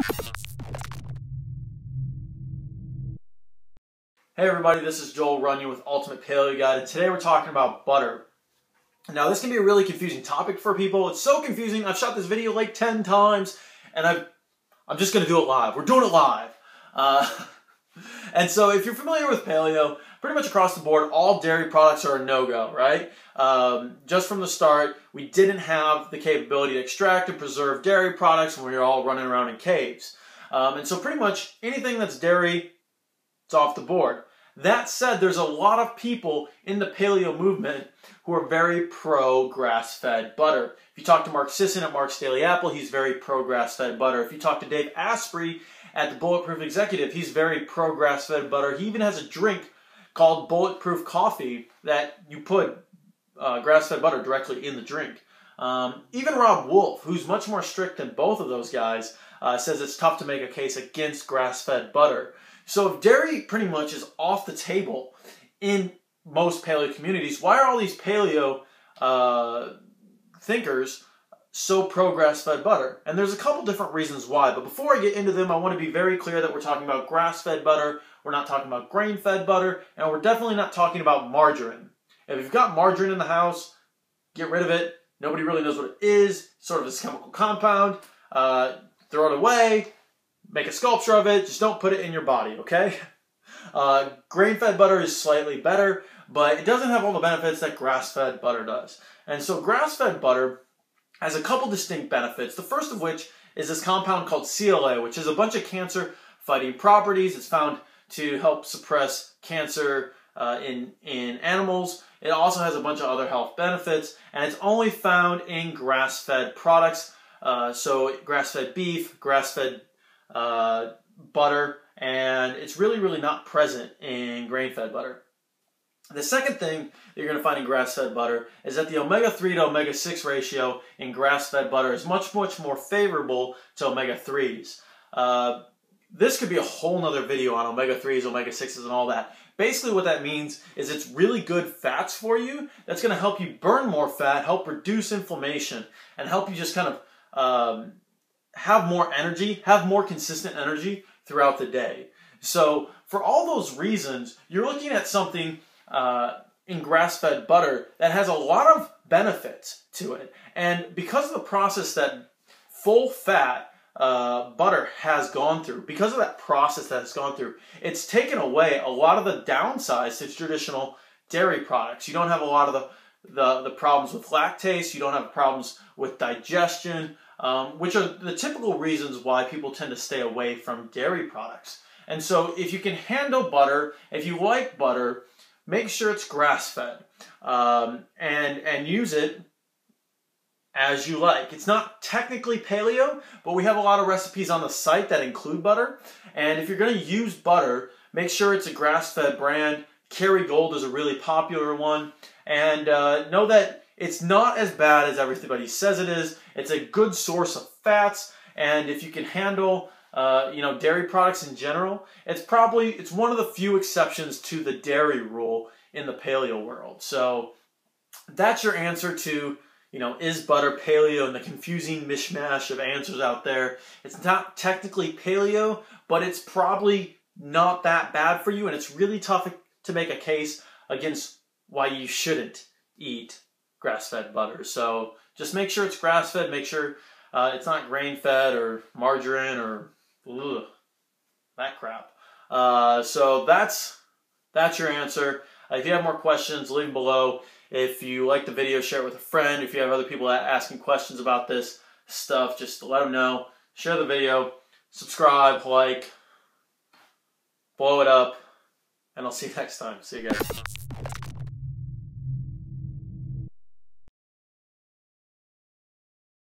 Hey everybody, this is Joel Runyon with Ultimate Paleo Guide, and today we're talking about butter. Now this can be a really confusing topic for people. It's so confusing, I've shot this video like 10 times, and I'm just going to do it live. We're doing it live. And so if you're familiar with paleo, pretty much across the board, all dairy products are a no-go, right? Just from the start, we didn't have the capability to extract and preserve dairy products when we were all running around in caves. And so pretty much anything that's dairy, it's off the board. That said, there's a lot of people in the paleo movement who are very pro grass-fed butter. If you talk to Mark Sisson at Mark's Daily Apple, he's very pro grass-fed butter. If you talk to Dave Asprey at the Bulletproof Executive, he's very pro grass-fed butter. He even has a drink called Bulletproof Coffee that you put grass-fed butter directly in the drink. Even Rob Wolf, who's much more strict than both of those guys, says it's tough to make a case against grass-fed butter. So if dairy pretty much is off the table in most paleo communities, why are all these paleo thinkers so pro grass-fed butter? And there's a couple different reasons why, but before I get into them, I want to be very clear that we're talking about grass-fed butter, we're not talking about grain-fed butter, and we're definitely not talking about margarine. If you've got margarine in the house, get rid of it. Nobody really knows what it is. Sort of this chemical compound. Throw it away. Make a sculpture of it. Just don't put it in your body, okay? Grain-fed butter is slightly better, but it doesn't have all the benefits that grass-fed butter does. And so grass-fed butter has a couple distinct benefits. The first of which is this compound called CLA, which is a bunch of cancer-fighting properties. It's found to help suppress cancer in animals. It also has a bunch of other health benefits, and it's only found in grass-fed products. So grass-fed beef, grass-fed butter, and it's really not present in grain-fed butter. The second thing that you're going to find in grass-fed butter is that the omega-3 to omega-6 ratio in grass-fed butter is much more favorable to omega-3s. This could be a whole nother video on omega-3s, omega-6s, and all that. Basically what that means is it's really good fats for you that's going to help you burn more fat, help reduce inflammation, and help you just kind of have more energy, have more consistent energy throughout the day. So for all those reasons, you're looking at something in grass-fed butter that has a lot of benefits to it. And because of the process that full-fat butter has gone through, because of that process that it's gone through, it's taken away a lot of the downsides to traditional dairy products. You don't have a lot of the problems with lactase, you don't have problems with digestion, which are the typical reasons why people tend to stay away from dairy products. And so if you can handle butter, if you like butter, make sure it's grass-fed and use it as you like. It's not technically paleo, but we have a lot of recipes on the site that include butter. And if you're going to use butter, make sure it's a grass-fed brand. Kerrygold is a really popular one. And know that it's not as bad as everybody says it is. It's a good source of fats, and if you can handle dairy products in general, it's one of the few exceptions to the dairy rule in the paleo world. So that's your answer to, is butter paleo, and the confusing mishmash of answers out there. It's not technically paleo, but it's probably not that bad for you, and it's really tough to make a case against why you shouldn't eat grass-fed butter. So just make sure it's grass-fed, make sure it's not grain-fed or margarine or that crap. So that's your answer. If you have more questions, leave them below. If you like the video, share it with a friend. If you have other people asking questions about this stuff, just let them know. Share the video, subscribe, like, blow it up, and I'll see you next time. See you guys.